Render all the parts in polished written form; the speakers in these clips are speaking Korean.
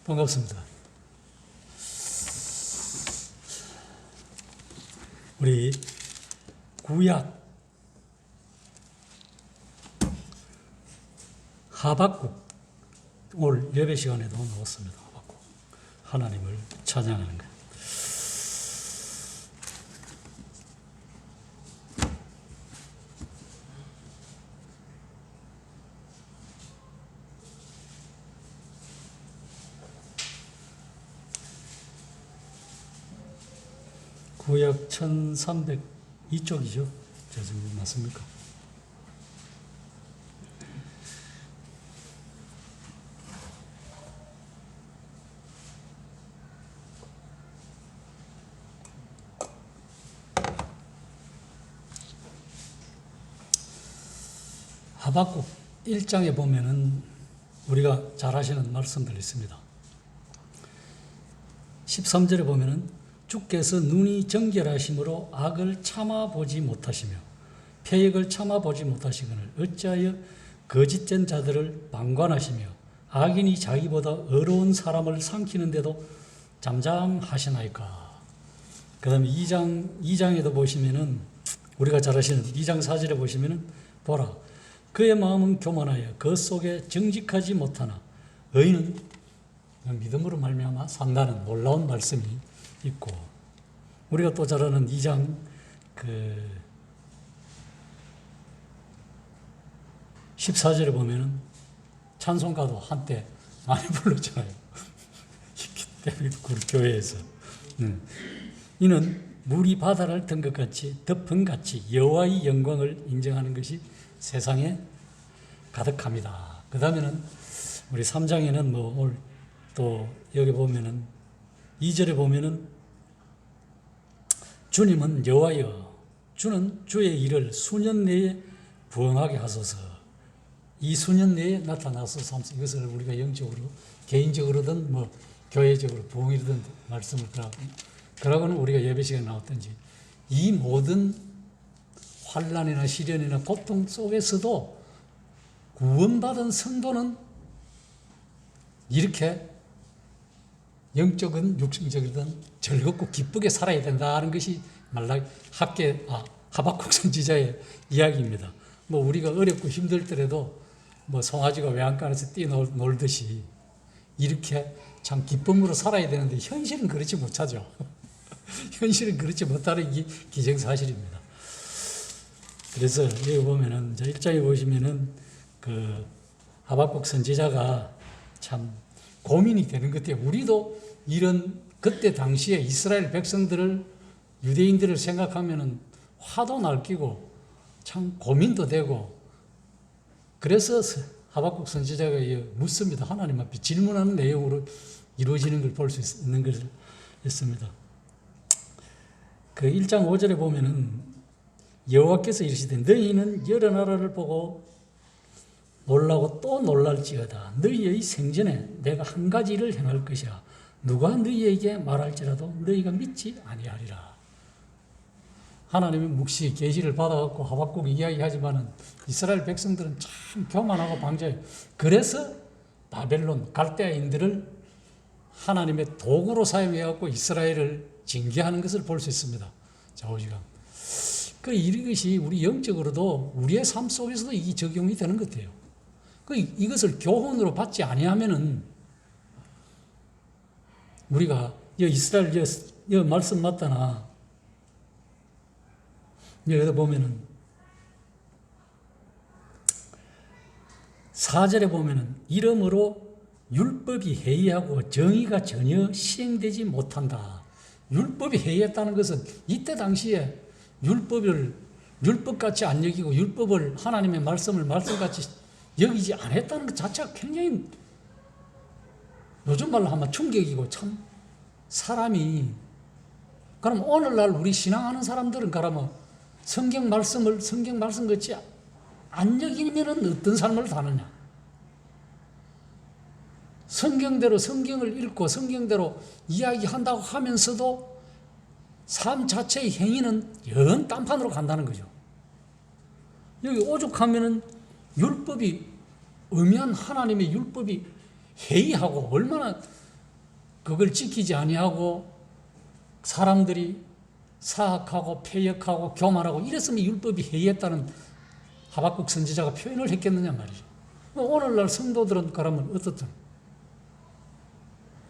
반갑습니다. 우리 구약 하박국 오늘 예배 시간에도 나왔습니다. 하박국 하나님을 찬양하는 것. 구약 1302쪽이죠. 죄송합니다. 맞습니까? 하박국 1장에 보면은 우리가 잘 아시는 말씀들이 있습니다. 13절에 보면은 주께서 눈이 정결하심으로 악을 참아보지 못하시며 패역을 참아보지 못하시거늘 어찌하여 거짓된 자들을 방관하시며 악인이 자기보다 어려운 사람을 삼키는데도 잠잠하시나이까. 그 다음에 2장에도 보시면은 우리가 잘 아시는 2장 4절에 보시면은 보라 그의 마음은 교만하여 그 속에 정직하지 못하나 의인은 믿음으로 말미암아 산다는 놀라운 말씀이 있고, 우리가 또 잘 아는 2장 14절에 보면은 찬송가도 한때 많이 불렀잖아요. 그 교회에서. 이는 물이 바다를 든 것 같이 덮은같이 여호와의 영광을 인정하는 것이 세상에 가득합니다. 그 다음에는 우리 3장에는 오늘 또 여기 보면은 2절에 보면은 주님은 여호와여 주는 주의 일을 수년 내에 부응하게 하소서. 이 수년 내에 나타나소서. 이것을 우리가 영적으로 개인적으로든 교회적으로 부응이든 말씀을 그러고는 우리가 예배 시간에 나왔던지 이 모든 환난이나 시련이나 고통 속에서도 구원받은 성도는 이렇게 영적인 육신적이든 즐겁고 기쁘게 살아야 된다는 것이 하박국 선지자의 이야기입니다. 우리가 어렵고 힘들 때라도 송아지가 외양간에서 뛰놀듯이 이렇게 참 기쁨으로 살아야 되는데 현실은 그렇지 못하죠. 현실은 그렇지 못하는 게 기정사실입니다. 그래서 여기 보면은 1장에 보시면은 그 하박국 선지자가 참 고민이 되는 것 같아요. 우리도 이런 그때 당시에 이스라엘 백성들을 유대인들을 생각하면은 화도 날끼고 참 고민도 되고, 그래서 하박국 선지자가 묻습니다. 하나님 앞에 질문하는 내용으로 이루어지는 걸 볼 수 있는 것을 했습니다. 그 1장 5절에 보면은 여호와께서 이르시되 너희는 여러 나라를 보고 놀라고 또 놀랄지어다. 너희의 생전에 내가 한 가지 일을 행할 것이라. 누가 너희에게 말할지라도 너희가 믿지 아니하리라. 하나님의 묵시 계시를 받아갖고 하박국이 이야기하지만은 이스라엘 백성들은 참 교만하고 방자해요. 그래서 바벨론 갈대아인들을 하나님의 도구로 사용해갖고 이스라엘을 징계하는 것을 볼 수 있습니다. 좌우지간. 이것이 우리 영적으로도 우리의 삶 속에서도 이게 적용이 되는 것 같아요. 이것을 교훈으로 받지 아니하면은 우리가 이스라엘 말씀 맞다나 여기다 보면은 4절에 보면은 이러므로 율법이 해이하고 정의가 전혀 시행되지 못한다. 율법이 해이했다는 것은 이때 당시에 율법같이 안 여기고 율법을 하나님의 말씀을 말씀같이 여기지 않았다는 것 자체가 굉장히 요즘 말로 하면 충격이고, 참 사람이 그럼 오늘날 우리 신앙하는 사람들은 그러면 성경 말씀 같이 안 여기면은 어떤 삶을 사느냐? 성경대로 성경을 읽고 성경대로 이야기한다고 하면서도 삶 자체의 행위는 영 딴판으로 간다는 거죠. 여기 오죽하면은 율법이, 엄연 하나님의 율법이 해이하고 얼마나 그걸 지키지 아니하고 사람들이 사악하고 패역하고 교만하고 이랬으면 율법이 해이했다는 하박국 선지자가 표현을 했겠느냐 말이죠. 오늘날 성도들은 그러면 어떻든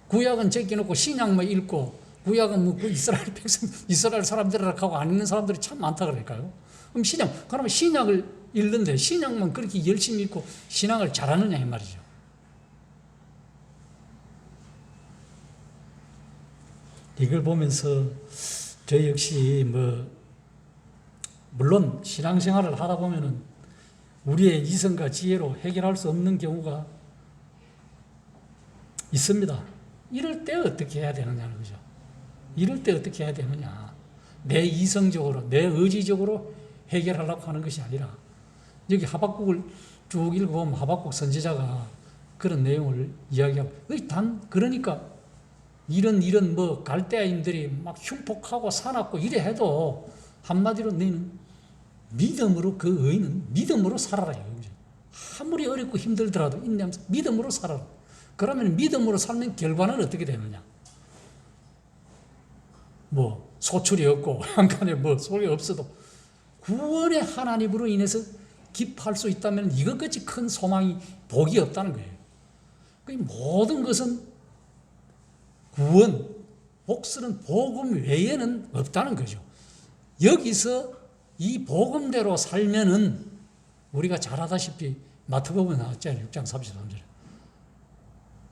구약은 제껴놓고 신약만 읽고 구약은 뭐 이스라엘 백성, 이스라엘 사람들이라고 하고 안 읽는 사람들이 참 많다 그럴까요? 그럼 그러면 신약을 읽는데 신약만 그렇게 열심히 읽고 신앙을 잘하느냐 이 말이죠. 이걸 보면서 저 역시 물론 신앙생활을 하다 보면은 우리의 이성과 지혜로 해결할 수 없는 경우가 있습니다. 이럴 때 어떻게 해야 되느냐는 거죠. 이럴 때 어떻게 해야 되느냐. 내 이성적으로, 내 의지적으로 해결하려고 하는 것이 아니라 여기 하박국을 쭉 읽어보면 하박국 선지자가 그런 내용을 이야기하고 그러니까 이런 갈대아인들이 막 흉폭하고 사납고 이래 해도 한마디로 너희는 믿음으로 그 의인은 믿음으로 살아라. 아무리 어렵고 힘들더라도 인내하면서 믿음으로 살아라. 그러면 믿음으로 살면 결과는 어떻게 되느냐? 소출이 없고 한간에 소리 없어도 구원의 하나님으로 인해서 기뻐할 수 있다면 이것같이 큰 소망이 복이 없다는 거예요. 모든 것은 구원, 복수는 복음 외에는 없다는 거죠. 여기서 이 복음대로 살면은 우리가 잘 알다시피 마태복음에 나왔잖아요. 6장 33절에.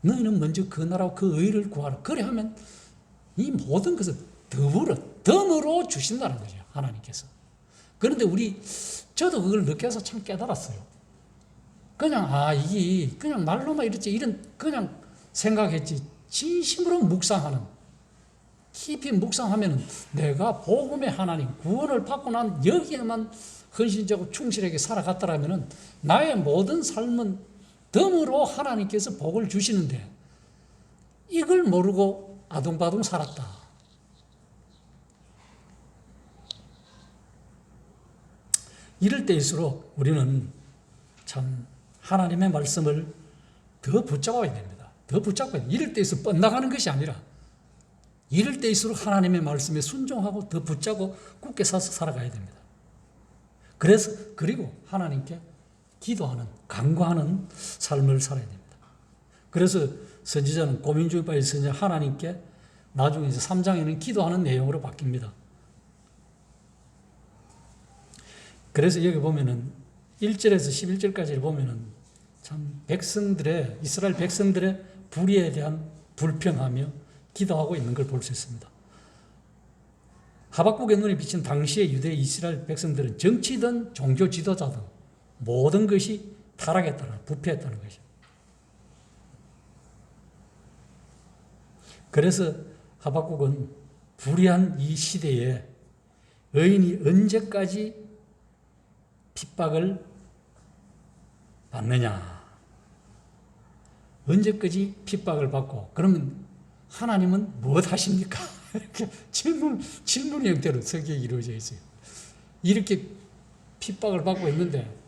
너희는 먼저 그 나라와 그 의를 구하라. 그래 하면 이 모든 것을 덤으로 주신다는 거죠. 하나님께서. 그런데 저도 그걸 느껴서 참 깨달았어요. 이게 그냥 말로만 이렇지, 그냥 생각했지. 진심으로 깊이 묵상하면 내가 복음의 하나님, 구원을 받고 난 여기에만 헌신적으로 충실하게 살아갔더라면 나의 모든 삶은 덤으로 하나님께서 복을 주시는데 이걸 모르고 아둥바둥 살았다. 이럴 때일수록 우리는 참 하나님의 말씀을 더 붙잡아야 됩니다. 이럴 때일수록 뻗나가는 것이 아니라 이럴 때일수록 하나님의 말씀에 순종하고 더 붙잡고 굳게 서서 살아가야 됩니다. 그리고 하나님께 기도하는, 간구하는 삶을 살아야 됩니다. 그래서 선지자는 고민 중에 빠진 선지자 하나님께 나중에 이제 3장에는 기도하는 내용으로 바뀝니다. 그래서 여기 보면은 1절에서 11절까지 보면은 참 이스라엘 백성들의 불의에 대한 불평하며 기도하고 있는 걸 볼 수 있습니다. 하박국의 눈에 비친 당시의 유대 이스라엘 백성들은 정치든 종교 지도자든 모든 것이 타락했다는, 부패했다는 것이죠. 그래서 하박국은 불의한 이 시대에 의인이 언제까지 핍박을 받느냐? 언제까지 핍박을 받고 그러면 하나님은 무엇 하십니까? 이렇게 질문의 형태로 성경이 이루어져 있어요. 이렇게 핍박을 받고 있는데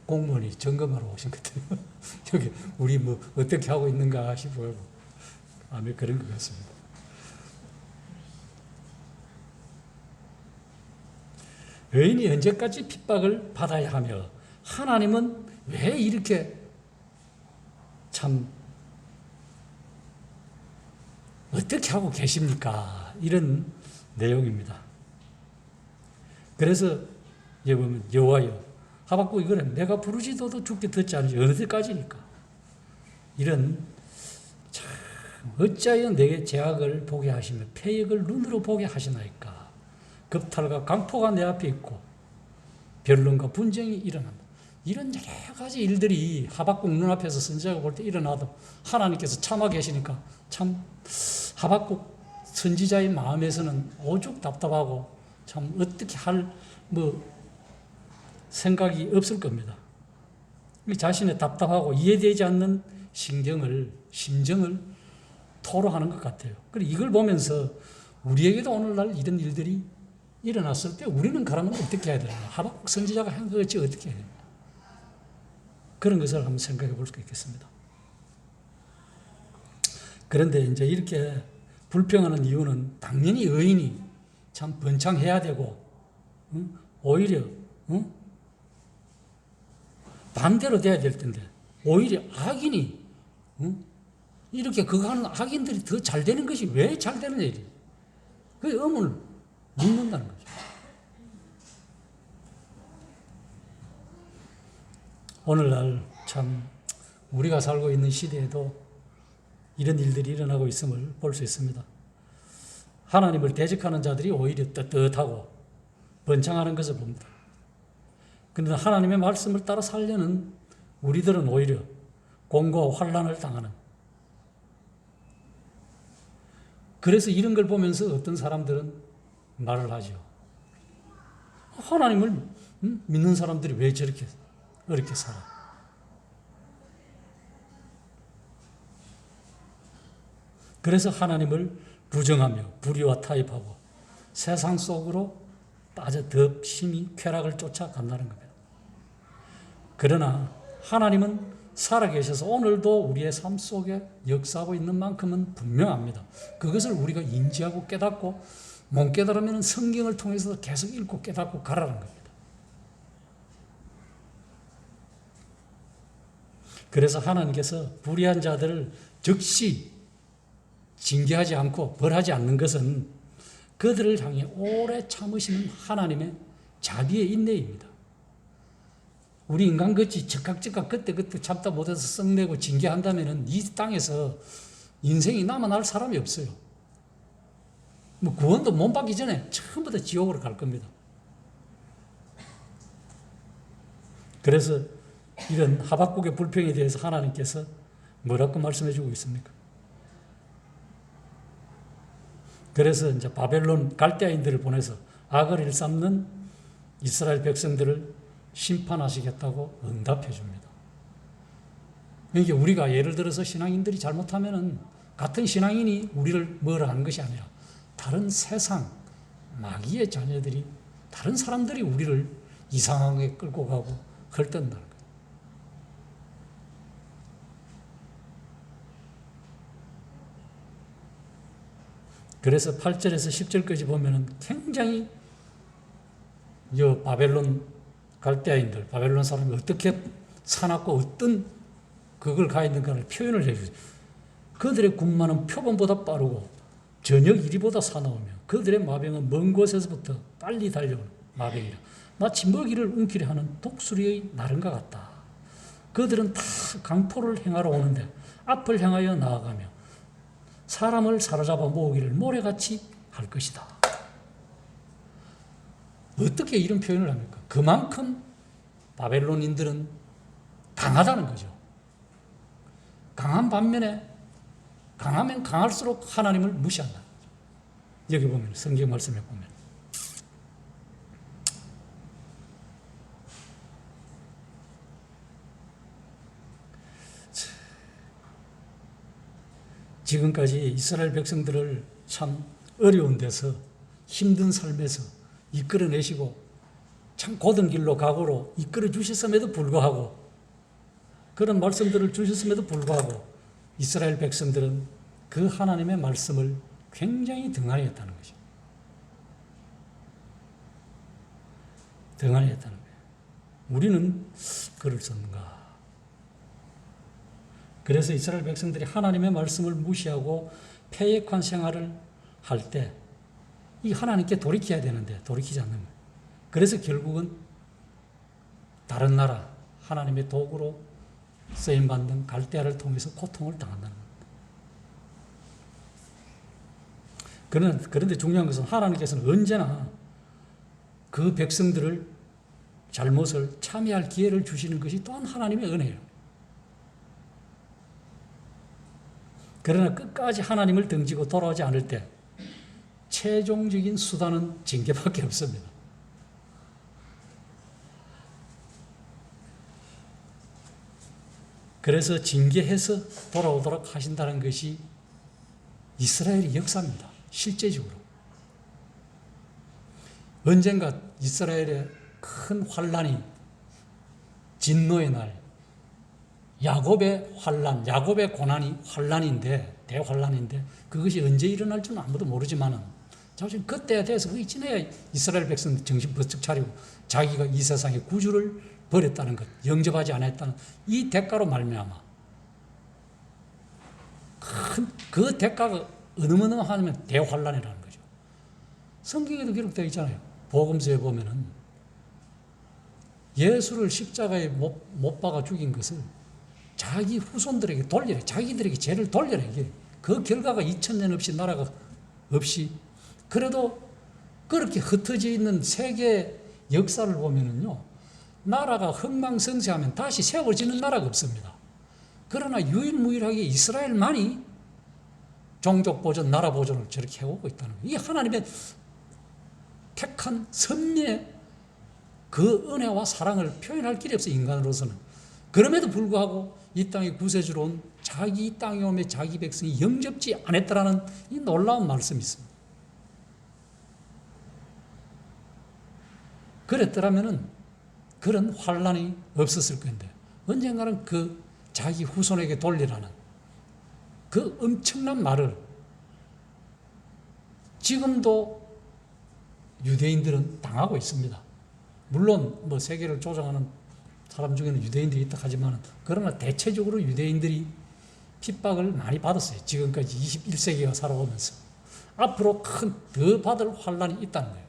공무원이 점검하러 오신 것 같아요. 여기 우리 어떻게 하고 있는가 싶어요. 아마 그런 것 같습니다. 의인이 언제까지 핍박을 받아야 하며 하나님은 왜 이렇게 참 어떻게 하고 계십니까? 이런 내용입니다. 그래서 여기 보면 여호와여 하박국 이거는 내가 부르짖어도 죽게 듣지 않으시 어느 때까지니까 이런 참 어찌하여 내게 제약을 보게 하시며 패역을 눈으로 보게 하시나이까. 겁탈과 강포가 내 앞에 있고 변론과 분쟁이 일어난다. 이런 여러 가지 일들이 하박국 눈앞에서 선지자가 볼 때 일어나도 하나님께서 참아 계시니까 참 하박국 선지자의 마음에서는 오죽 답답하고 참 어떻게 할 생각이 없을 겁니다. 자신의 답답하고 이해되지 않는 심정을 토로하는 것 같아요. 그리고 이걸 보면서 우리에게도 오늘날 이런 일들이 일어났을 때 우리는 그러면 어떻게 해야 되나? 하박국 선지자가 한 것이 어떻게 해야 되나? 그런 것을 한번 생각해 볼 수 있겠습니다. 그런데 이제 이렇게 불평하는 이유는 당연히 의인이 참 번창해야 되고, 오히려 반대로 돼야 될 텐데, 오히려 악인이 이렇게 그거 하는 악인들이 더 잘 되는 것이 왜 잘 되는 일이에요? 그 의문을 묻는다는 거죠. 오늘날 참 우리가 살고 있는 시대에도 이런 일들이 일어나고 있음을 볼 수 있습니다. 하나님을 대적하는 자들이 오히려 떳떳하고 번창하는 것을 봅니다. 그런데 하나님의 말씀을 따라 살려는 우리들은 오히려 공고와 환난을 당하는, 그래서 이런 걸 보면서 어떤 사람들은 말을 하죠. 하나님을 믿는 사람들이 왜 저렇게 어렵게 살아? 그래서 하나님을 부정하며 불의와 타협하고 세상 속으로 빠져 더 심히 쾌락을 쫓아간다는 겁니다. 그러나 하나님은 살아계셔서 오늘도 우리의 삶 속에 역사하고 있는 만큼은 분명합니다. 그것을 우리가 인지하고 깨닫고, 못 깨달으면 성경을 통해서 계속 읽고 깨닫고 가라는 겁니다. 그래서 하나님께서 불의한 자들을 즉시 징계하지 않고 벌하지 않는 것은 그들을 향해 오래 참으시는 하나님의 자비의 인내입니다. 우리 인간같이 즉각 그때 참다 못해서 썩내고 징계한다면 이 땅에서 인생이 남아날 사람이 없어요. 뭐 구원도 못 받기 전에 전부 다 지옥으로 갈 겁니다. 그래서 이런 하박국의 불평에 대해서 하나님께서 뭐라고 말씀해 주고 있습니까? 그래서 이제 바벨론 갈대아인들을 보내서 악을 일삼는 이스라엘 백성들을 심판하시겠다고 응답해 줍니다. 그러니까 우리가 예를 들어서 신앙인들이 잘못하면은 같은 신앙인이 우리를 뭐라 하는 것이 아니라 다른 세상 마귀의 자녀들이, 다른 사람들이 우리를 이상하게 끌고 가고 헐뜯는다는 거예요. 그래서 8절에서 10절까지 보면은 굉장히 이 바벨론 갈대아인들, 바벨론 사람이 어떻게 사납고 어떤 그걸 가했는가를 표현을 해주죠. 그들의 군마는 표범보다 빠르고 저녁 이리보다 사나우며 그들의 마병은 먼 곳에서부터 빨리 달려오는 마병이라 마치 먹이를 움키려 하는 독수리의 나른과 같다. 그들은 다 강포를 행하러 오는데 앞을 향하여 나아가며 사람을 사로잡아 모으기를 모래같이 할 것이다. 어떻게 이런 표현을 합니까? 그만큼 바벨론인들은 강하다는 거죠. 강한 반면에 강하면 강할수록 하나님을 무시한다. 여기 보면 성경 말씀에 보면 지금까지 이스라엘 백성들을 참 어려운 데서 힘든 삶에서 이끌어내시고 참 고든 길로 각오로 이끌어 주셨음에도 불구하고, 그런 말씀들을 주셨음에도 불구하고 이스라엘 백성들은 그 하나님의 말씀을 굉장히 등한히 했다는 거죠. 등한히 했다는 거예요. 우리는 그럴 수 없는가? 그래서 이스라엘 백성들이 하나님의 말씀을 무시하고 패역한 생활을 할 때 이 하나님께 돌이켜야 되는데 돌이키지 않는 거예요. 그래서 결국은 다른 나라 하나님의 도구로 쓰임받는 갈대아를 통해서 고통을 당한다는 겁니다. 그런데 중요한 것은 하나님께서는 언제나 그 백성들을 잘못을 참여할 기회를 주시는 것이 또한 하나님의 은혜예요. 그러나 끝까지 하나님을 등지고 돌아오지 않을 때 최종적인 수단은 징계밖에 없습니다. 그래서 징계해서 돌아오도록 하신다는 것이 이스라엘의 역사입니다. 실제적으로. 언젠가 이스라엘의 큰 환란이 진노의 날, 야곱의 환란, 야곱의 고난이 환란인데, 대환란인데 그것이 언제 일어날 줄은 아무도 모르지만은 자신 그때에 대해서 그게 지나야 이스라엘 백성들 정신 번쩍 차리고 자기가 이 세상의 구주를 버렸다는 것, 영접하지 않았다는 이 대가로 말미암아 그 대가가 어느하면 대환란이라는 거죠. 성경에도 기록되어 있잖아요. 복음서에 보면은 예수를 십자가에 못 박아 죽인 것을 자기 후손들에게 돌려라. 자기들에게 죄를 돌려라. 이게 그 결과가 2000년 없이 나라가 없이 그래도 그렇게 흩어져 있는 세계 역사를 보면은요, 나라가 흥망성쇠하면 다시 세워지는 나라가 없습니다. 그러나 유일무이하게 이스라엘만이 종족 보존, 나라 보존을 저렇게 해오고 있다는 거예요. 이게 하나님의 택한 섭리의 그 은혜와 사랑을 표현할 길이 없어요, 인간으로서는. 그럼에도 불구하고 이 땅에 구세주로 온 자기 땅에 오며 자기 백성이 영접지 않았다라는 이 놀라운 말씀이 있습니다. 그랬더라면은 그런 환란이 없었을 건데 언젠가는 그 자기 후손에게 돌리라는 그 엄청난 말을 지금도 유대인들은 당하고 있습니다. 물론 뭐 세계를 조정하는 사람 중에는 유대인들이 있다 하지만 그러나 대체적으로 유대인들이 핍박을 많이 받았어요. 지금까지 21세기가 살아오면서. 앞으로 더 받을 환란이 있다는 거예요.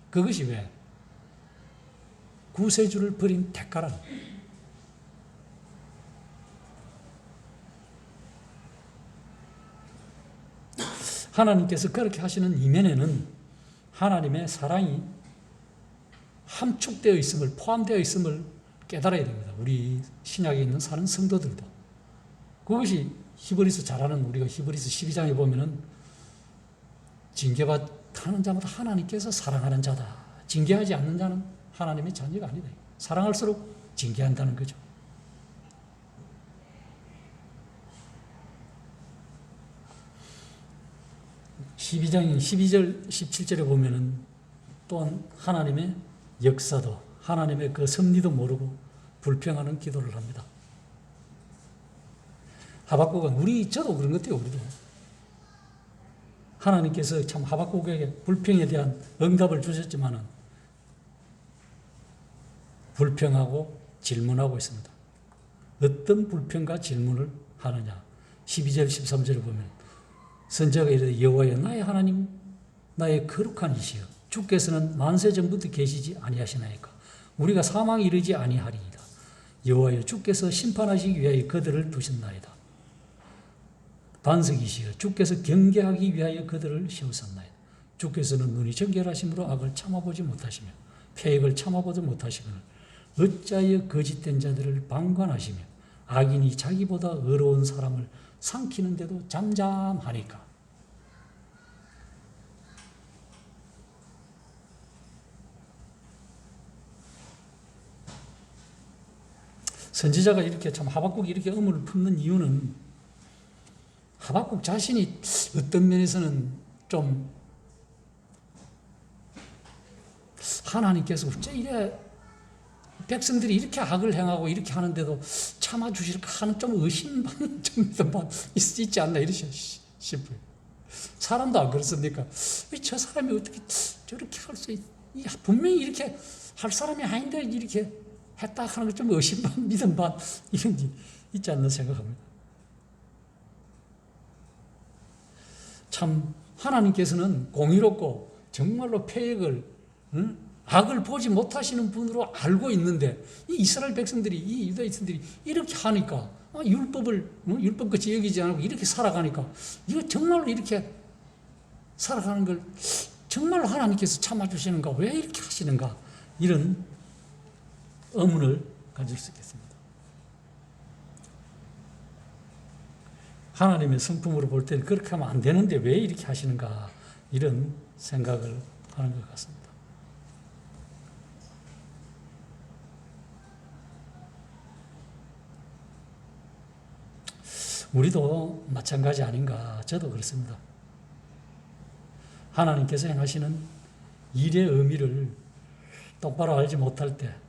그것이 왜? 구세주를 버린 대가라는 거예요. 하나님께서 그렇게 하시는 이면에는 하나님의 사랑이 함축되어 있음을, 포함되어 있음을 깨달아야 됩니다. 우리 신약에 있는 사는 성도들도. 그것이 히브리서 잘 아는 우리가 히브리서 12장에 보면은 징계받는 자마다 하나님께서 사랑하는 자다. 징계하지 않는 자는 하나님의 자녀가 아니다. 사랑할수록 징계한다는 거죠. (12장 12절 17절에) 보면은 또한 하나님의 역사도 하나님의 그 섭리도 모르고 불평하는 기도를 합니다. 하박국은 저도 그런 것 같아요. 우리도 하나님께서 참 하박국에게 불평에 대한 응답을 주셨지만은 불평하고 질문하고 있습니다. 어떤 불평과 질문을 하느냐? 12절 13절을 보면 선지자가 이르되 여호와여 나의 하나님 나의 거룩한 이시여 주께서는 만세 전부터 계시지 아니하시나이까 우리가 사망에 이르지 아니하리이다. 여호와여 주께서 심판하시기 위하여 그들을 두셨나이다. 반석이시여 주께서 경계하기 위하여 그들을 세우셨나이다. 주께서는 눈이 정결하심으로 악을 참아보지 못하시며 패역을 참아보지 못하시거늘 어찌하여 거짓된 자들을 방관하시며 악인이 자기보다 의로운 사람을 삼키는데도 잠잠하니까. 선지자가 이렇게 참 하박국이 이렇게 의문을 품는 이유는 하박국 자신이 어떤 면에서는 좀 하나님께서 어째 이래 백성들이 이렇게 악을 행하고 이렇게 하는데도 참아주실까 하는 좀 의심만 좀 있지 않나 이러시 싶어요. 사람도 안 그렇습니까? 저 사람이 어떻게 저렇게 할 수 분명히 이렇게 할 사람이 아닌데 이렇게 했다 하는 좀 의심반 믿음반 이런 게 있지 않나 생각합니다. 참 하나님께서는 공의롭고 정말로 패역을 악을 보지 못하시는 분으로 알고 있는데 이 이스라엘 백성들이 이 유다 백성들이 이렇게 하니까 율법을 율법같이 여기지 않고 이렇게 살아가니까 이거 정말로 이렇게 살아가는 걸 정말로 하나님께서 참아주시는가 왜 이렇게 하시는가 이런 의문을 가질 수 있겠습니다. 하나님의 성품으로 볼 때는 그렇게 하면 안 되는데 왜 이렇게 하시는가 이런 생각을 하는 것 같습니다. 우리도 마찬가지 아닌가. 저도 그렇습니다. 하나님께서 행하시는 일의 의미를 똑바로 알지 못할 때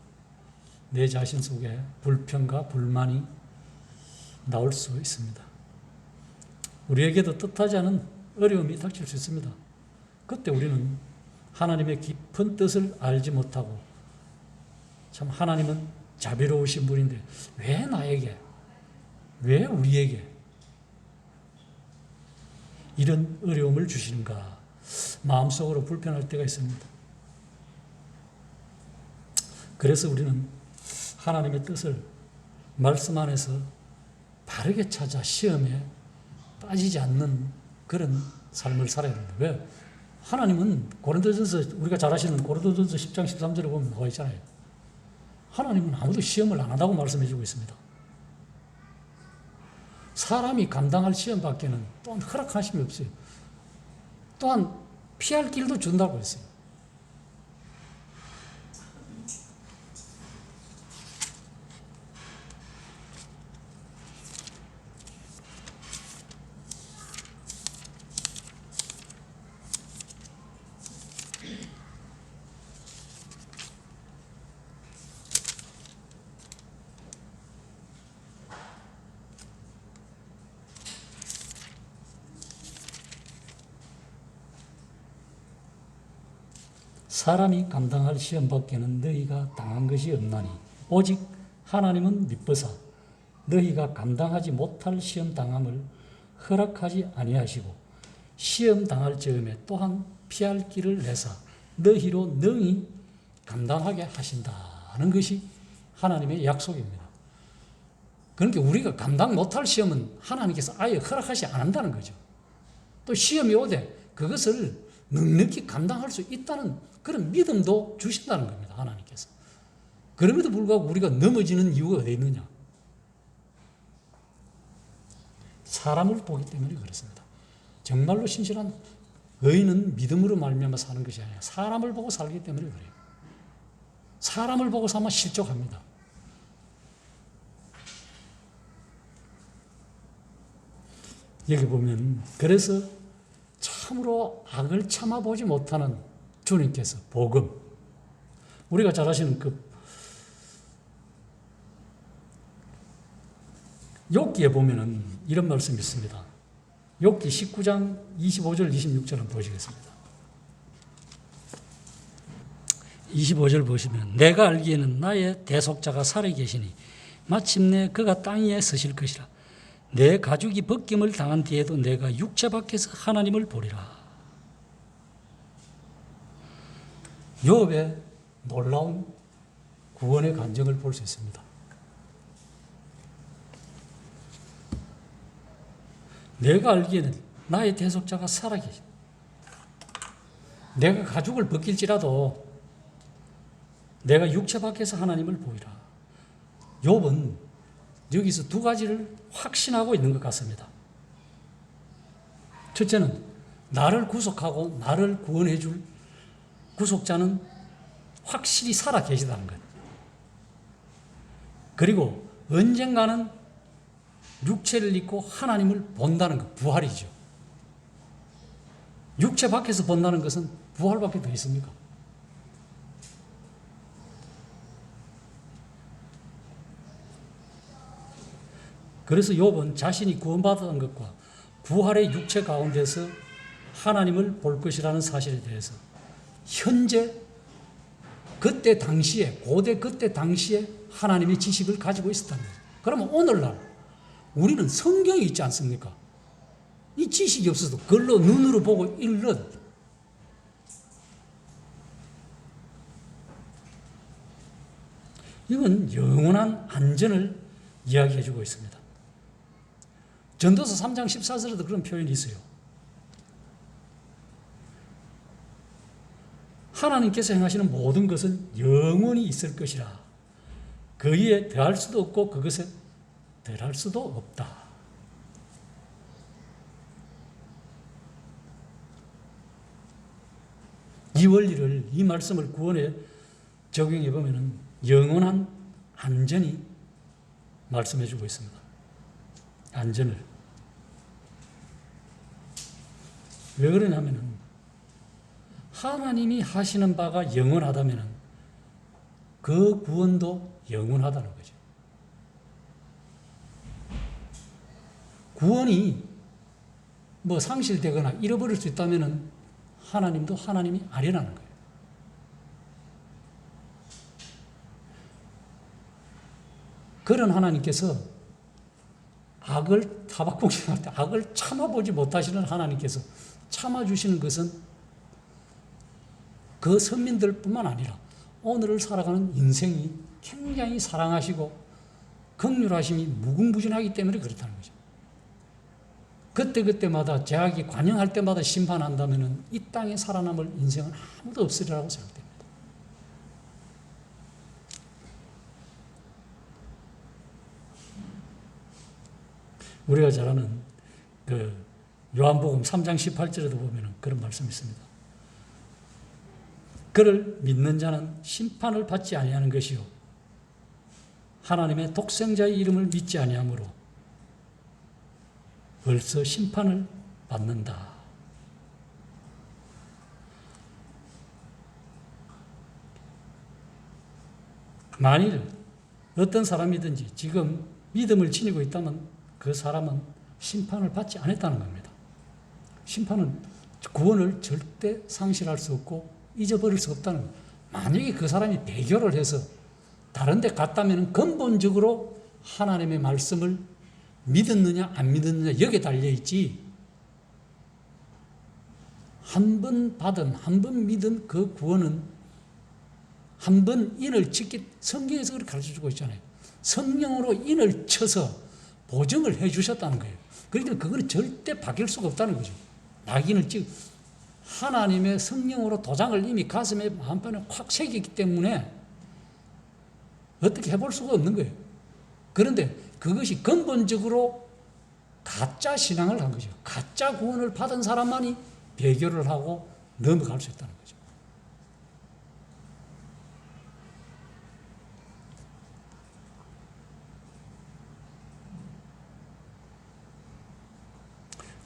내 자신 속에 불평과 불만이 나올 수 있습니다. 우리에게도 뜻하지 않은 어려움이 닥칠 수 있습니다. 그때 우리는 하나님의 깊은 뜻을 알지 못하고 참 하나님은 자비로우신 분인데 왜 나에게, 왜 우리에게 이런 어려움을 주시는가 마음속으로 불편할 때가 있습니다. 그래서 우리는 하나님의 뜻을 말씀 안에서 바르게 찾아 시험에 빠지지 않는 그런 삶을 살아야 됩니다. 왜? 하나님은 고린도전서, 우리가 잘 아시는 고린도전서 10장 13절에 보면 나와 있잖아요. 하나님은 아무도 시험을 안 한다고 말씀해 주고 있습니다. 사람이 감당할 시험 밖에는 또한 허락하심이 없어요. 또한 피할 길도 준다고 했어요. 사람이 감당할 시험 밖에는 너희가 당한 것이 없나니 오직 하나님은 미쁘사 너희가 감당하지 못할 시험 당함을 허락하지 아니하시고 시험 당할 즈음에 또한 피할 길을 내사 너희로 능히 감당하게 하신다는 것이 하나님의 약속입니다. 그러니까 우리가 감당 못할 시험은 하나님께서 아예 허락하지 않는다는 거죠. 또 시험이 오되 그것을 넉넉히 감당할 수 있다는 그런 믿음도 주신다는 겁니다. 하나님께서. 그럼에도 불구하고 우리가 넘어지는 이유가 어디 있느냐? 사람을 보기 때문에 그렇습니다. 정말로 신실한 의인은 믿음으로 말미암아 사는 것이 아니라 사람을 보고 살기 때문에 그래요. 사람을 보고 살면 실족합니다. 여기 보면 그래서 참으로 악을 참아보지 못하는 주님께서 복음, 우리가 잘 아시는 그 욥기에 보면은 이런 말씀이 있습니다. 욥기 19장 25절 26절을 보시겠습니다. 25절 보시면 내가 알기에는 나의 대속자가 살아계시니 마침내 그가 땅 위에 서실 것이라. 내 가죽이 벗김을 당한 뒤에도 내가 육체 밖에서 하나님을 보리라. 욥의 놀라운 구원의 간증을 볼 수 있습니다. 내가 알기에는 나의 대속자가 살아계시. 내가 가죽을 벗길지라도 내가 육체 밖에서 하나님을 보이라. 욥은 여기서 두 가지를 확신하고 있는 것 같습니다. 첫째는 나를 구속하고 나를 구원해 줄 구속자는 확실히 살아 계시다는 것. 그리고 언젠가는 육체를 입고 하나님을 본다는 것, 부활이죠. 육체 밖에서 본다는 것은 부활밖에 더 있습니까? 그래서 욥은 자신이 구원받은 것과 부활의 육체 가운데서 하나님을 볼 것이라는 사실에 대해서 현재 그때 당시에 고대 그때 당시에 하나님의 지식을 가지고 있었다는 거죠. 그러면 오늘날 우리는 성경이 있지 않습니까? 이 지식이 없어도 그걸로 눈으로 보고 읽는 이건 영원한 안전을 이야기해 주고 있습니다. 전도서 3장 14절에도 그런 표현이 있어요. 하나님께서 행하시는 모든 것은 영원히 있을 것이라. 그 위에 더할 수도 없고 그것에 덜할 수도 없다. 이 원리를, 이 말씀을 구원에 적용해 보면 영원한 안전이 말씀해 주고 있습니다. 안전을. 왜 그러냐면은 하나님이 하시는 바가 영원하다면은 그 구원도 영원하다는 거죠. 구원이 뭐 상실되거나 잃어버릴 수 있다면은 하나님도 하나님이 아니라는 거예요. 그런 하나님께서 악을 타박공식할 때 악을 참아보지 못하시는 하나님께서 참아주시는 것은 그 선민들뿐만 아니라 오늘을 살아가는 인생이 굉장히 사랑하시고 긍휼하심이 무궁무진하기 때문에 그렇다는 거죠. 그때그때마다 제약이 관영할 때마다 심판한다면 이 땅에 살아남을 인생은 아무도 없으리라고 생각됩니다. 우리가 잘 아는 그 요한복음 3장 18절에도 보면 그런 말씀이 있습니다. 그를 믿는 자는 심판을 받지 아니하는 것이요 하나님의 독생자의 이름을 믿지 아니하므로 벌써 심판을 받는다. 만일 어떤 사람이든지 지금 믿음을 지니고 있다면 그 사람은 심판을 받지 않았다는 겁니다. 심판은 구원을 절대 상실할 수 없고 잊어버릴 수 없다는 겁니다. 만약에 그 사람이 배교를 해서 다른 데 갔다면 근본적으로 하나님의 말씀을 믿었느냐 안 믿었느냐 여기에 달려있지 한 번 받은 한 번 믿은 그 구원은 한 번 인을 짓기 성경에서 그렇게 가르쳐주고 있잖아요. 성령으로 인을 쳐서 보증을 해 주셨다는 거예요. 그러니까 그거는 절대 바뀔 수가 없다는 거죠. 낙인을 찍 하나님의 성령으로 도장을 이미 가슴에 마음판에 확 새기기 때문에 어떻게 해볼 수가 없는 거예요. 그런데 그것이 근본적으로 가짜 신앙을 한 거죠. 가짜 구원을 받은 사람만이 배교를 하고 넘어갈 수 있다는 거죠.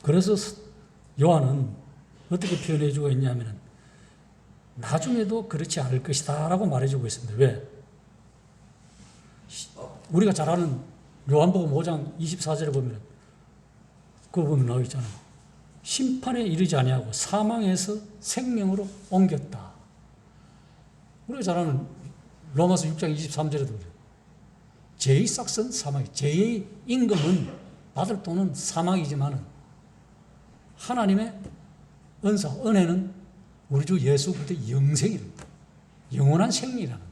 그래서 요한은 어떻게 표현해주고 있냐면 나중에도 그렇지 않을 것이다 라고 말해주고 있습니다. 왜? 우리가 잘 아는 요한복음 5장 24절에 보면 그거 보면 나와 있잖아요. 심판에 이르지 아니하고 사망에서 생명으로 옮겼다. 우리가 잘 아는 로마서 6장 23절에도 그래요. 죄의 싹은 사망이, 죄의 임금은 받을 돈은 사망이지만은 하나님의 은사, 은혜는 우리 주 예수 그리스도의 영생입니다. 영원한 생명이라는 거예요.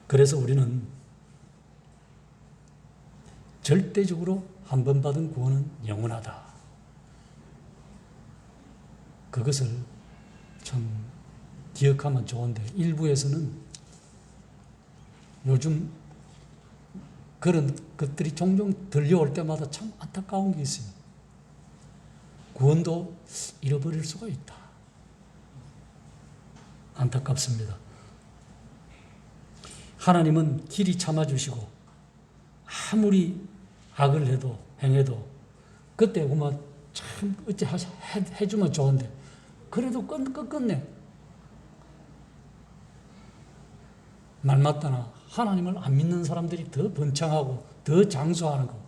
그래서 우리는 절대적으로 한 번 받은 구원은 영원하다. 그것을 참 기억하면 좋은데 일부에서는 요즘 그런 것들이 종종 들려올 때마다 참 안타까운 게 있어요. 구원도 잃어버릴 수가 있다. 안타깝습니다. 하나님은 길이 참아주시고 아무리 악을 해도 행해도 그때 보면 참 어찌 해주면 좋은데 그래도 끝끝내 말 맞다나 하나님을 안 믿는 사람들이 더 번창하고 더 장수하는 거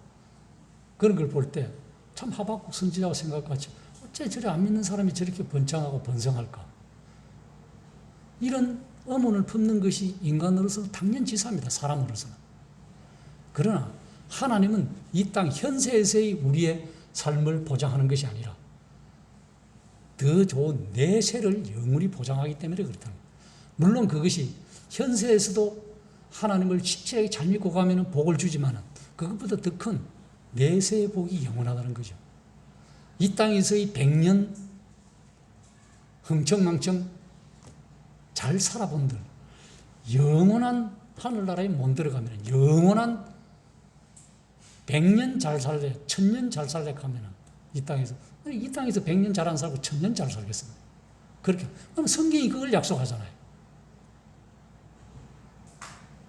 그런 걸 볼 때 참 하박국 선지자가 생각같이 어째 저래 안 믿는 사람이 저렇게 번창하고 번성할까 이런 의문을 품는 것이 인간으로서는 당연지사입니다. 사람으로서는. 그러나 하나님은 이 땅 현세에서의 우리의 삶을 보장하는 것이 아니라 더 좋은 내세를 영원히 보장하기 때문에 그렇다는 거예요. 물론 그것이 현세에서도 하나님을 실제하게 잘 믿고 가면 복을 주지만 그것보다 더 큰 내세의 복이 영원하다는 거죠. 이 땅에서의 100년 흥청망청 잘 살아본들 영원한 하늘나라에 못 들어가면 영원한 100년 잘 살래 1000년 잘 살래 하면 이 땅에서 100년 잘 안 살고 1000년 잘 살겠습니다. 그렇게. 그럼 성경이 그걸 약속하잖아요.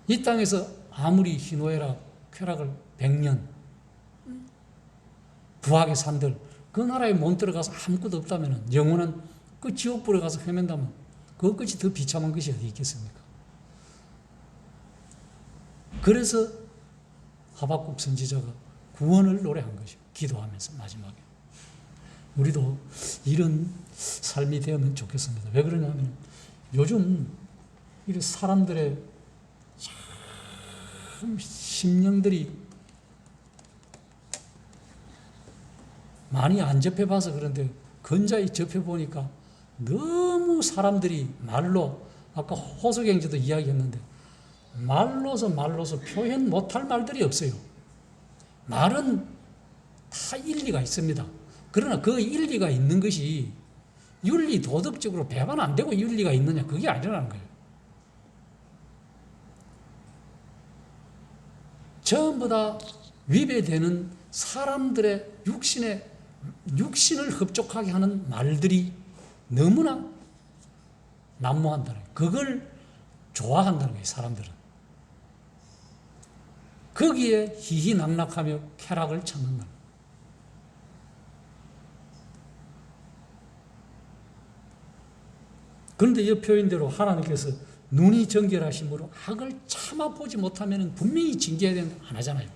이 땅에서 아무리 희노애락, 쾌락을 100년 부하게 산들 그 나라에 못 들어가서 아무것도 없다면 영원한 그 지옥불에 가서 헤맨다면 그것까지 더 비참한 것이 어디 있겠습니까? 그래서 하박국 선지자가 구원을 노래한 것이요. 기도하면서 마지막에. 우리도 이런 삶이 되면 좋겠습니다. 왜 그러냐면 요즘 이 사람들의 참 심령들이 많이 안 접해봐서 그런데 근자히 접해보니까 너무 사람들이 말로 아까 호소경제도 이야기했는데 말로서 표현 못할 말들이 없어요. 말은 다 일리가 있습니다. 그러나 그 일리가 있는 것이 윤리 도덕적으로 배반 안 되고 윤리가 있느냐 그게 아니라는 거예요. 전부 다 위배되는 사람들의 육신을 흡족하게 하는 말들이 너무나 난무한다는 거예요. 그걸 좋아한다는 거예요, 사람들은. 거기에 희희낙낙하며 쾌락을 찾는 거예요. 그런데 이 표현대로 하나님께서 눈이 정결하심으로 악을 참아보지 못하면 분명히 징계해야 되는데 안 하잖아요.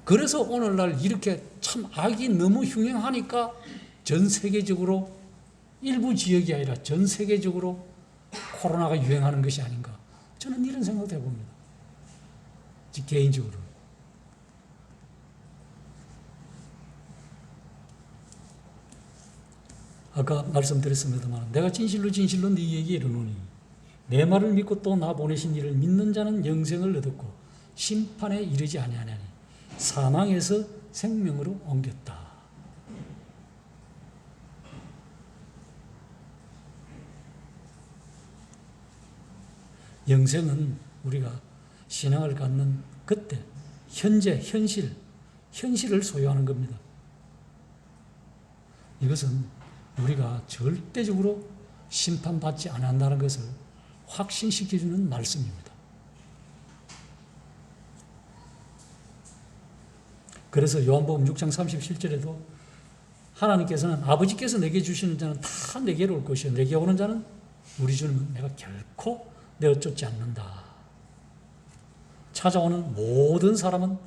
그래서 오늘날 이렇게 참 악이 너무 흉행하니까 전 세계적으로 일부 지역이 아니라 전 세계적으로 코로나가 유행하는 것이 아닌가. 저는 이런 생각도 해봅니다. 개인적으로. 아까 말씀드렸습니다만 내가 진실로 네게 이르노니 내 말을 믿고 또 나 보내신 이를 믿는 자는 영생을 얻었고 심판에 이르지 아니하나니 사망에서 생명으로 옮겼다. 영생은 우리가 신앙을 갖는 그때 현재 현실을 소유하는 겁니다. 이것은 우리가 절대적으로 심판받지 않는다는 것을 확신시켜주는 말씀입니다. 그래서 요한복음 6장 37절에도 하나님께서는 아버지께서 내게 주시는 자는 다 내게로 올 것이요 내게 오는 자는 우리 주님은 내가 결코 내어 쫓지 않는다. 찾아오는 모든 사람은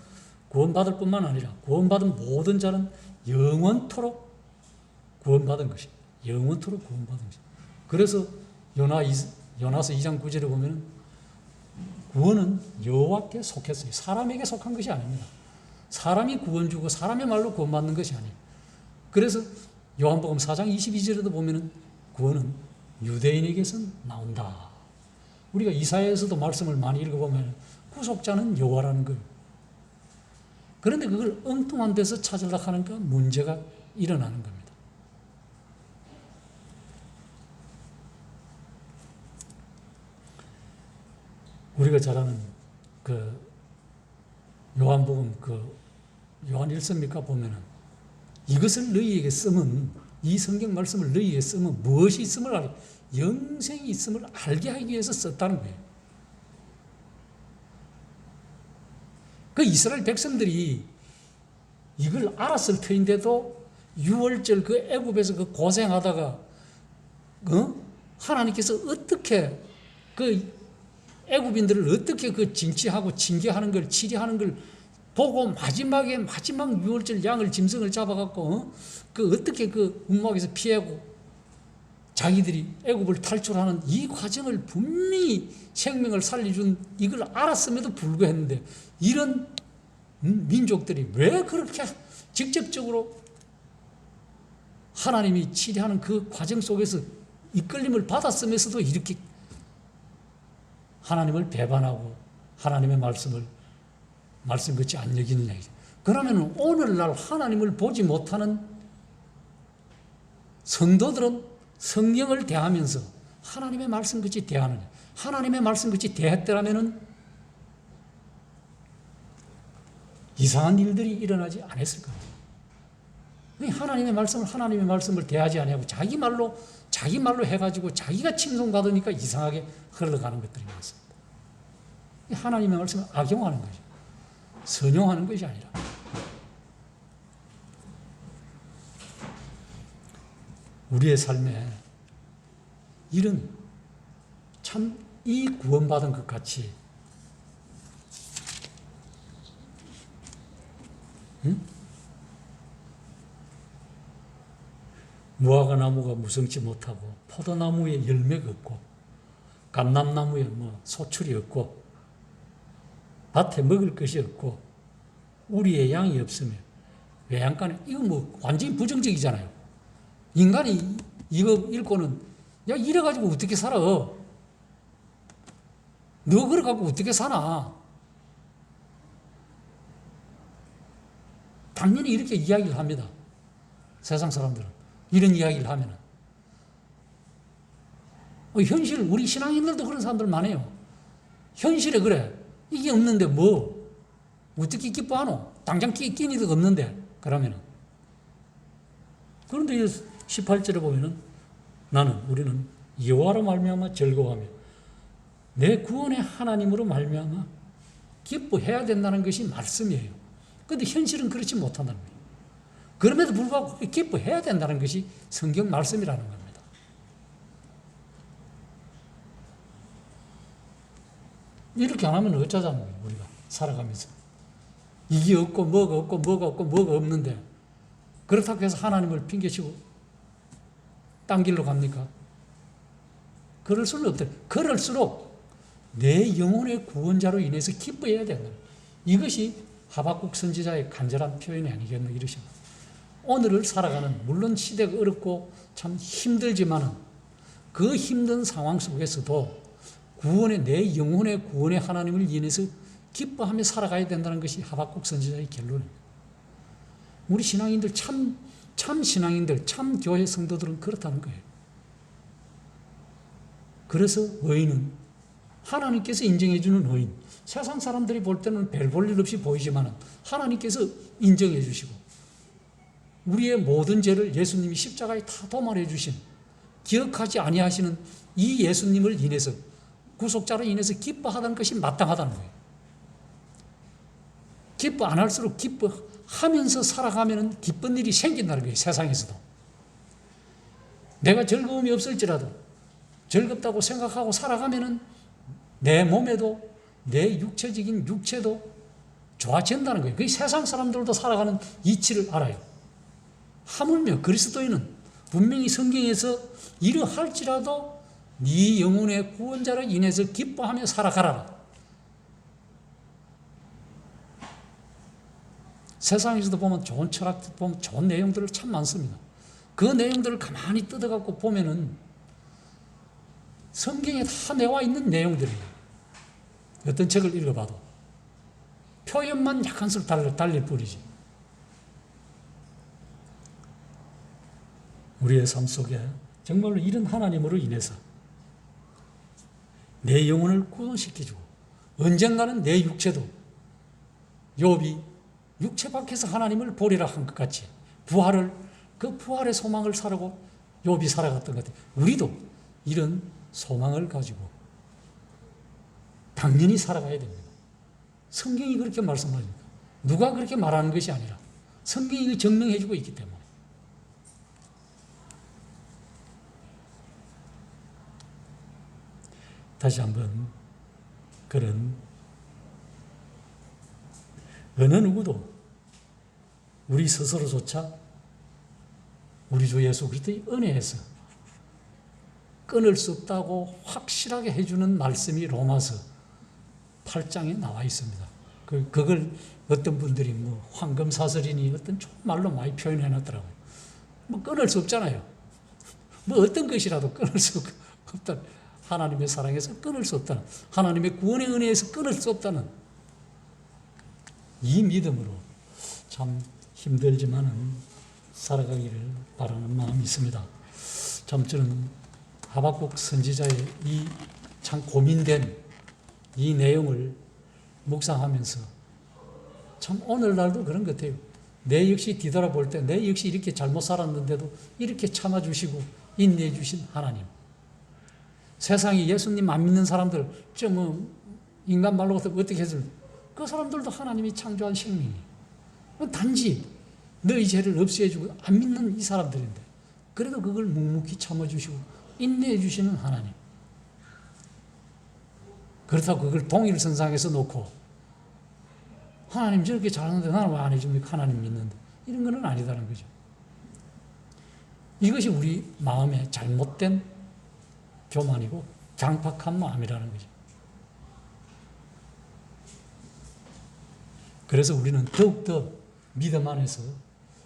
구원받을 뿐만 아니라 구원받은 모든 자는 영원토록 구원받은 것입니다. 영원토록 구원받은 것입니다. 그래서 요나서 2장 9절에 보면 구원은 여호와께 속했어요. 사람에게 속한 것이 아닙니다. 사람이 구원 주고 사람의 말로 구원받는 것이 아니에요. 그래서 요한복음 4장 22절에도 보면 구원은 유대인에게서 나온다. 우리가 이사야에서도 말씀을 많이 읽어보면 구속자는 여호와라는 거예요. 그런데 그걸 엉뚱한 데서 찾으려고 하니까 문제가 일어나는 겁니다. 우리가 잘 아는 요한복음 요한 1서입니까 보면은 이것을 너희에게 쓰면 이 성경 말씀을 너희에게 쓰면 무엇이 있음을 알게 영생이 있음을 알게 하기 위해서 썼다는 거예요. 그 이스라엘 백성들이 이걸 알았을 터인데도 6월절 그 애굽에서 그 고생하다가 하나님께서 어떻게 그 애굽인들을 어떻게 그 징치하고 징계하는 걸 치리하는 걸 보고 마지막 6월절 양을 짐승을 잡아갖고 그 어떻게 그 운막에서 피하고 자기들이 애굽을 탈출하는 이 과정을 분명히 생명을 살려준 이걸 알았음에도 불구했는데 이런 민족들이 왜 그렇게 직접적으로 하나님이 치리하는 그 과정 속에서 이끌림을 받았으면서도 이렇게 하나님을 배반하고 하나님의 말씀 같이 안 여기느냐. 그러면 오늘날 하나님을 보지 못하는 성도들은 성경을 대하면서 하나님의 말씀 같이 대하느냐. 하나님의 말씀 같이 대했더라면 이상한 일들이 일어나지 않았을 겁니다. 하나님의 말씀을 대하지 아니하고 자기 말로 해가지고 자기가 칭송받으니까 이상하게 흘러가는 것들이 많습니다. 하나님의 말씀을 악용하는 거죠. 선용하는 것이 아니라. 우리의 삶에 이런 참 이 구원받은 것 같이 무화과나무가 무성치 못하고 포도나무에 열매가 없고 감람나무에 소출이 없고 밭에 먹을 것이 없고 우리의 양이 없으면 외양간에 이거 완전히 부정적이잖아요. 인간이 이거 읽고는 야 이래가지고 어떻게 살아? 너 그래갖고 어떻게 사나? 당연히 이렇게 이야기를 합니다. 세상 사람들은 이런 이야기를 하면은 현실 우리 신앙인들도 그런 사람들 많아요. 현실에 그래 이게 없는데 뭐 어떻게 기뻐하노? 당장 끼니도 없는데 그러면은 그런데 18절에 보면은 우리는 여호와로 말미암아 즐거워하며 내 구원의 하나님으로 말미암아 기뻐해야 된다는 것이 말씀이에요. 그런데 현실은 그렇지 못한다는 거예요. 그럼에도 불구하고 기뻐해야 된다는 것이 성경 말씀이라는 겁니다. 이렇게 안 하면 어쩌자는 거예요. 우리가 살아가면서 이게 없고 뭐가 없고 뭐가 없는데 그렇다고 해서 하나님을 핑계치고 딴 길로 갑니까? 그럴 수는 없다. 그럴수록 내 영혼의 구원자로 인해서 기뻐해야 된다. 이것이 하박국 선지자의 간절한 표현이 아니겠나 이러십니다. 오늘을 살아가는 물론 시대가 어렵고 참 힘들지만은 그 힘든 상황 속에서도 내 영혼의 구원의 하나님을 인해서 기뻐하며 살아가야 된다는 것이 하박국 선지자의 결론입니다. 우리 신앙인들 참 신앙인들 참 교회 성도들은 그렇다는 거예요. 그래서 의인은 하나님께서 인정해 주는 의인. 세상 사람들이 볼 때는 별 볼 일 없이 보이지만 하나님께서 인정해 주시고 우리의 모든 죄를 예수님이 십자가에 다 도말해 주신 기억하지 아니하시는 이 예수님을 인해서 구속자로 인해서 기뻐하다는 것이 마땅하다는 거예요. 기뻐 안 할수록 기뻐하면서 살아가면 기쁜 일이 생긴다는 거예요. 세상에서도. 내가 즐거움이 없을지라도 즐겁다고 생각하고 살아가면은 내 몸에도 내 육체적인 육체도 좋아진다는 거예요. 그 세상 사람들도 살아가는 이치를 알아요. 하물며 그리스도인은 분명히 성경에서 이러할지라도 네 영혼의 구원자로 인해서 기뻐하며 살아가라. 세상에서도 보면 좋은 철학, 보면 좋은 내용들을 참 많습니다. 그 내용들을 가만히 뜯어갖고 보면은 성경에 다 나와 있는 내용들이에요. 어떤 책을 읽어봐도 표현만 약간씩 달릴 뿐이지. 우리의 삶 속에 정말로 이런 하나님으로 인해서 내 영혼을 구원시켜주고 언젠가는 내 육체도 욥이 육체 밖에서 하나님을 보리라 한 것 같이 그 부활의 소망을 살고 욥이 살아갔던 것 같아요. 우리도 이런 소망을 가지고 당연히 살아가야 됩니다. 성경이 그렇게 말씀하십니다. 누가 그렇게 말하는 것이 아니라 성경이 증명해 주고 있기 때문에. 다시 한번 그런 어느 누구도 우리 스스로조차 우리 주 예수 그리스도의 은혜에서 끊을 수 없다고 확실하게 해주는 말씀이 로마서 8장에 나와 있습니다. 그걸 어떤 분들이 황금사슬이니 어떤 좋은 말로 많이 표현해 놨더라고요. 끊을 수 없잖아요. 어떤 것이라도 끊을 수 없다. 하나님의 사랑에서 끊을 수 없다는, 하나님의 구원의 은혜에서 끊을 수 없다는 이 믿음으로 참 힘들지만은 살아가기를 바라는 마음이 있습니다. 참 저는 하박국 선지자의 이 참 고민된 이 내용을 묵상하면서 참 오늘날도 그런 것 같아요. 내 역시 뒤돌아볼 때 내 역시 이렇게 잘못 살았는데도 이렇게 참아주시고 인내해 주신 하나님. 세상에 예수님 안 믿는 사람들, 좀 인간 말로 어떻게 해서 그 사람들도 하나님이 창조한 생명이. 단지 너희 죄를 없애주고 안 믿는 이 사람들인데 그래도 그걸 묵묵히 참아주시고 인내해 주시는 하나님. 그렇다고 그걸 동일선상에서 놓고 하나님 저렇게 잘하는데 나는 왜 안 해줍니까? 하나님 믿는데. 이런 건 아니다는 거죠. 이것이 우리 마음의 잘못된 교만이고 강팍한 마음이라는 거죠. 그래서 우리는 더욱더 믿음 안에서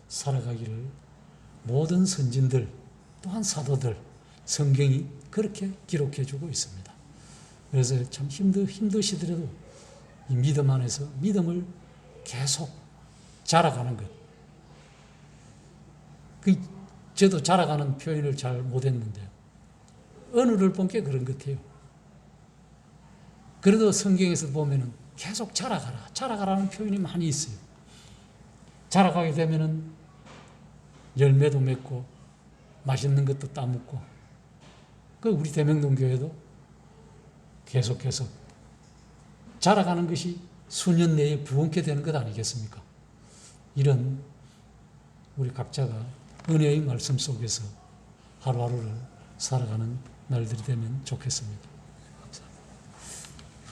살아가기를 모든 선진들 또한 사도들 성경이 그렇게 기록해 주고 있습니다. 그래서 참 힘드시더라도 이 믿음 안에서 믿음을 계속 자라가는 것. 저도 자라가는 표현을 잘 못했는데요. 언어를 본 게 그런 것 같아요. 그래도 성경에서 보면은 계속 자라가라는 표현이 많이 있어요. 자라가게 되면은 열매도 맺고 맛있는 것도 따먹고 그 우리 대명동 교회도 계속해서 자라가는 것이 수년 내에 부흥케 되는 것 아니겠습니까? 이런 우리 각자가 은혜의 말씀 속에서 하루하루를 살아가는 날들이 되면 좋겠습니다.